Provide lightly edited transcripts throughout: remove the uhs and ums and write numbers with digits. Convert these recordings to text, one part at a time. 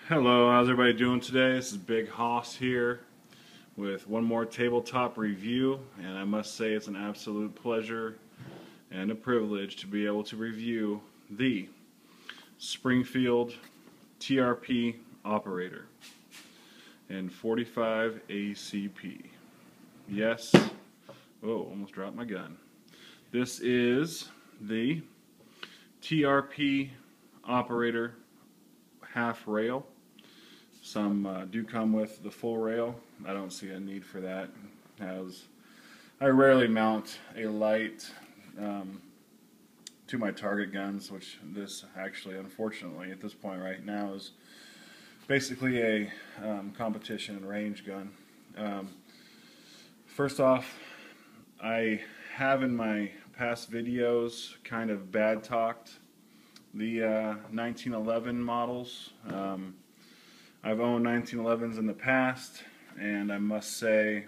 Hello, how's everybody doing today? This is Big Hoss here with one more tabletop review, and I must say it's an absolute pleasure and a privilege to be able to review the Springfield TRP Operator in 45 ACP. Yes, oh, almost dropped my gun. This is the TRP Operator half rail. Some do come with the full rail. I don't see a need for that, as I rarely mount a light to my target guns, which this actually, unfortunately, at this point right now is basically a competition and range gun. First off, I have in my past videos kind of bad talked the 1911 models. I've owned 1911s in the past, and I must say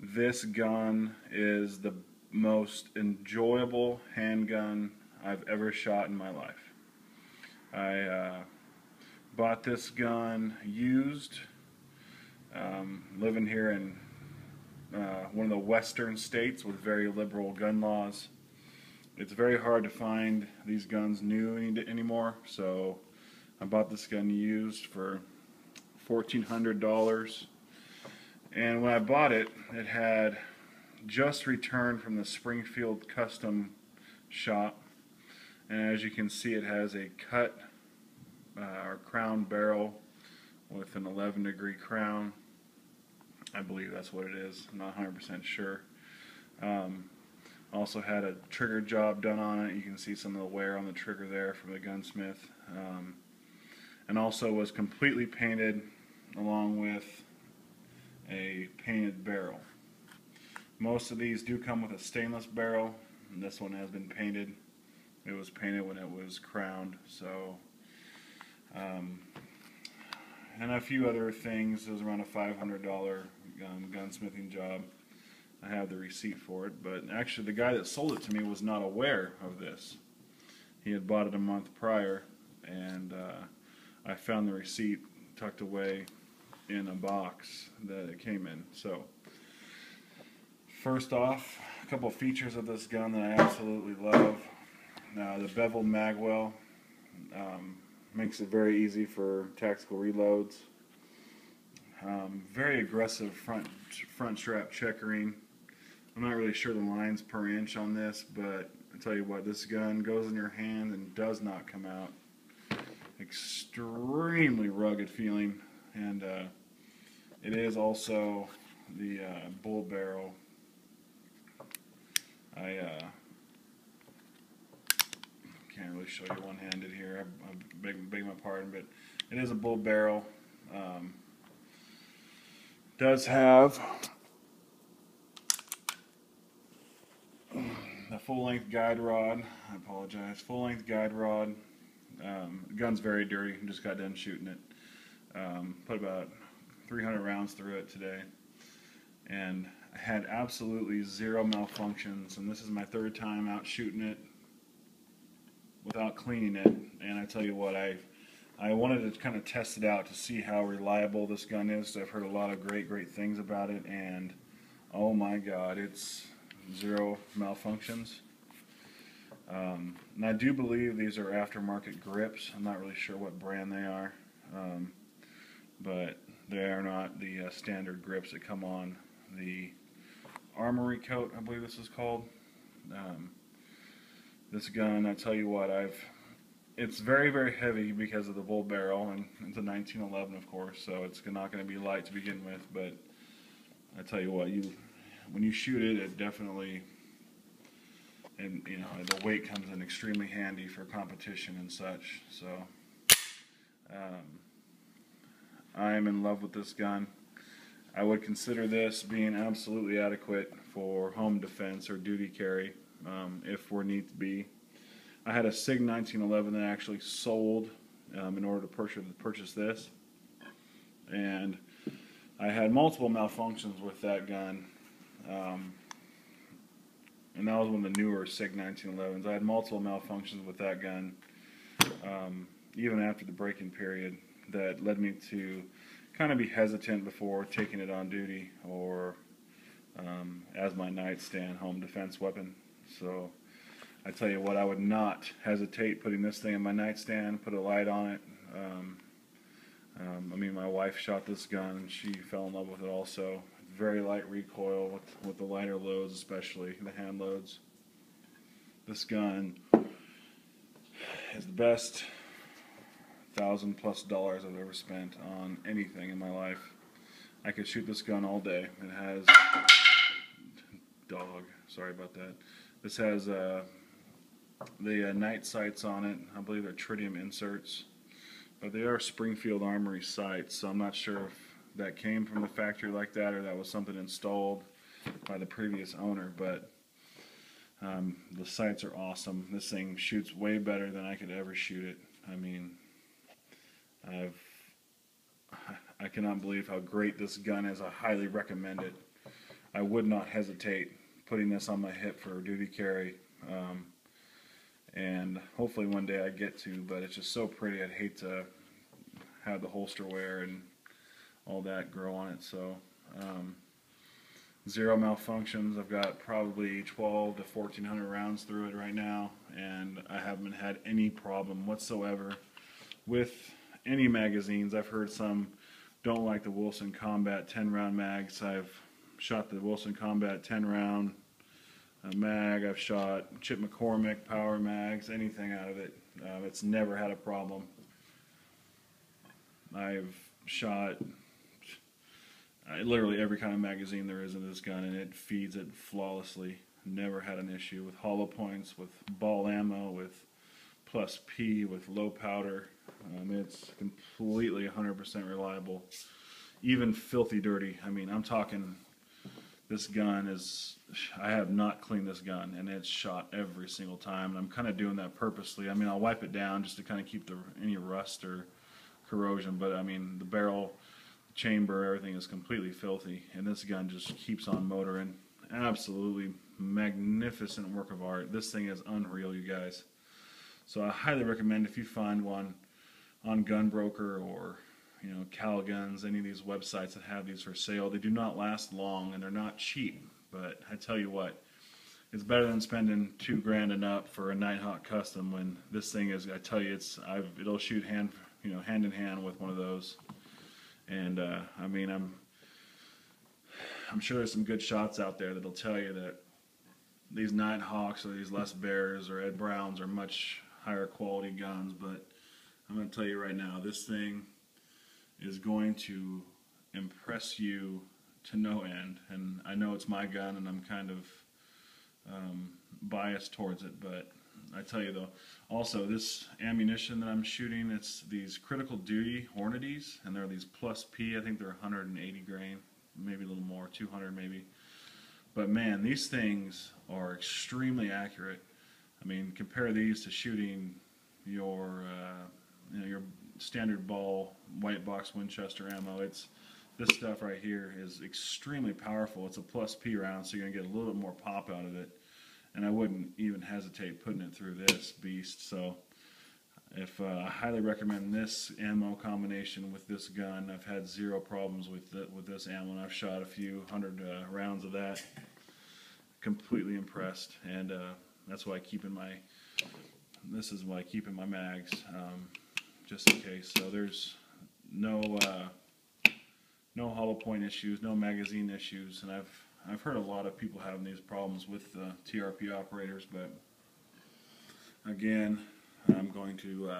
this gun is the most enjoyable handgun I've ever shot in my life. I bought this gun used, living here in one of the western states with very liberal gun laws. It's very hard to find these guns new anymore, so I bought this gun used for $1,400, and when I bought it, it had just returned from the Springfield custom shop, and as you can see, it has a cut or crown barrel with an 11-degree crown. I believe that's what it is. I'm not 100% sure. Also had a trigger job done on it. You can see some of the wear on the trigger there from the gunsmith. And also was completely painted along with a painted barrel. Most of these do come with a stainless barrel, and this one has been painted. It was painted when it was crowned. So, and a few other things. It was around a $500 gunsmithing job. I have the receipt for it, but actually the guy that sold it to me was not aware of this. He had bought it a month prior, and I found the receipt tucked away in a box that it came in. So, first off, a couple of features of this gun that I absolutely love. The beveled magwell makes it very easy for tactical reloads. Very aggressive front strap checkering. I'm not really sure the lines per inch on this, but I tell you what, this gun goes in your hand and does not come out. Extremely rugged feeling, and it is also the bull barrel. I can't really show you one-handed here. I beg my pardon, but it is a bull barrel. Does have a full-length guide rod. I apologize. Full-length guide rod. The gun's very dirty. Just got done shooting it. Put about 300 rounds through it today, and I had absolutely zero malfunctions. And this is my third time out shooting it without cleaning it. And I tell you what, I wanted to kind of test it out to see how reliable this gun is. I've heard a lot of great things about it, and oh my God, it's zero malfunctions. And I do believe these are aftermarket grips. I'm not really sure what brand they are, but they are not the standard grips that come on the Armory coat, I believe this is called. This gun, I tell you what, it's very heavy because of the bull barrel, and it's a 1911, of course, so it's not going to be light to begin with. But I tell you what, when you shoot it, it definitely, and you know, the weight comes in extremely handy for competition and such. So I am in love with this gun. I would consider this being absolutely adequate for home defense or duty carry, if we need to be. I had a SIG 1911 that I actually sold in order to purchase this, and I had multiple malfunctions with that gun, and that was one of the newer SIG 1911s. I had multiple malfunctions with that gun, even after the break-in period. that led me to kind of be hesitant before taking it on duty or as my nightstand home defense weapon. So I tell you what, I would not hesitate putting this thing in my nightstand, put a light on it. I mean, my wife shot this gun and she fell in love with it also. Very light recoil with the lighter loads, especially the hand loads. This gun is the best $1,000+ I've ever spent on anything in my life. I could shoot this gun all day. It has sorry about that. This has the night sights on it. I believe they're tritium inserts, but they are Springfield Armory sights, so I'm not sure if that came from the factory like that or that was something installed by the previous owner, but the sights are awesome. This thing shoots way better than I could ever shoot it. I mean, I cannot believe how great this gun is. I highly recommend it. I would not hesitate putting this on my hip for duty carry, and hopefully one day I get to, but it's just so pretty. I'd hate to have the holster wear and all that grow on it. So zero malfunctions. I've got probably 12 to 1,400 rounds through it right now, and I haven't had any problem whatsoever with any magazines. I've heard some don't like the Wilson Combat 10-round mags. I've shot the Wilson Combat 10-round mag. I've shot Chip McCormick power mags, anything out of it. It's never had a problem. I've shot literally every kind of magazine there is in this gun, and it feeds it flawlessly. Never had an issue with hollow points, with ball ammo, with plus P, with low powder. It's completely 100% reliable. Even filthy dirty. I mean, I'm talking, this gun is, I have not cleaned this gun, and it's shot every single time, and I'm kind of doing that purposely. I mean, I'll wipe it down just to kind of keep any rust or corrosion, but I mean, the barrel, chamber, everything is completely filthy, and this gun just keeps on motoring. Absolutely magnificent work of art. This thing is unreal, you guys. So I highly recommend, if you find one on Gunbroker or Cal Guns, any of these websites that have these for sale. They do not last long and they're not cheap, but I tell you what, it's better than spending $2,000 and up for a Nighthawk Custom when this thing is, I tell you, it'll shoot hand in hand with one of those. And I mean, I'm sure there's some good shots out there that'll tell you that these Nighthawks or these Les Bears or Ed Browns are much higher quality guns, but I'm going to tell you right now, this thing is going to impress you to no end. And I know it's my gun and I'm kind of biased towards it, but I tell you though, also this ammunition that I'm shooting, it's these critical duty Hornadies, and they're these plus P. I think they're 180 grain, maybe a little more, 200 maybe. But man, these things are extremely accurate. I mean, compare these to shooting your your standard ball white box Winchester ammo. This stuff right here is extremely powerful. It's a plus P round, so you're gonna get a little bit more pop out of it. And I wouldn't even hesitate putting it through this beast. So I highly recommend this ammo combination with this gun. I've had zero problems with this ammo, and I've shot a few hundred rounds of that. Completely impressed, and that's why I keep in my. This is what I keep in my mags, just in case. So there's no hollow point issues, no magazine issues, and I've heard a lot of people having these problems with TRP operators, but again, I'm going to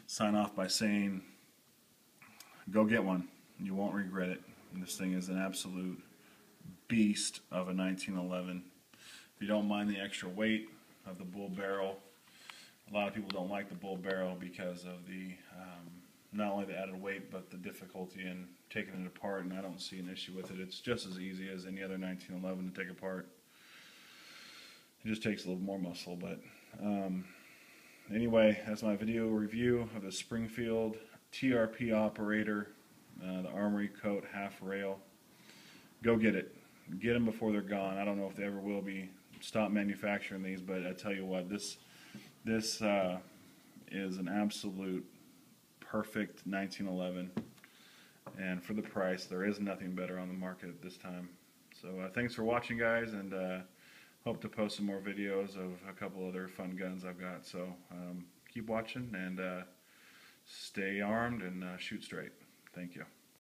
sign off by saying, go get one. You won't regret it. And this thing is an absolute beast of a 1911. If you don't mind the extra weight of the bull barrel, a lot of people don't like the bull barrel because of the not only the added weight, but the difficulty in taking it apart, and I don't see an issue with it. It's just as easy as any other 1911 to take apart. It just takes a little more muscle, but anyway, that's my video review of the Springfield TRP Operator, the Armory Coat half rail. Go get it. Get them before they're gone. I don't know if they ever will be. Stop manufacturing these, but I tell you what, this is an absolute perfect 1911, and for the price, there is nothing better on the market at this time. So thanks for watching, guys, and hope to post some more videos of a couple other fun guns I've got. So keep watching and stay armed and shoot straight. Thank you.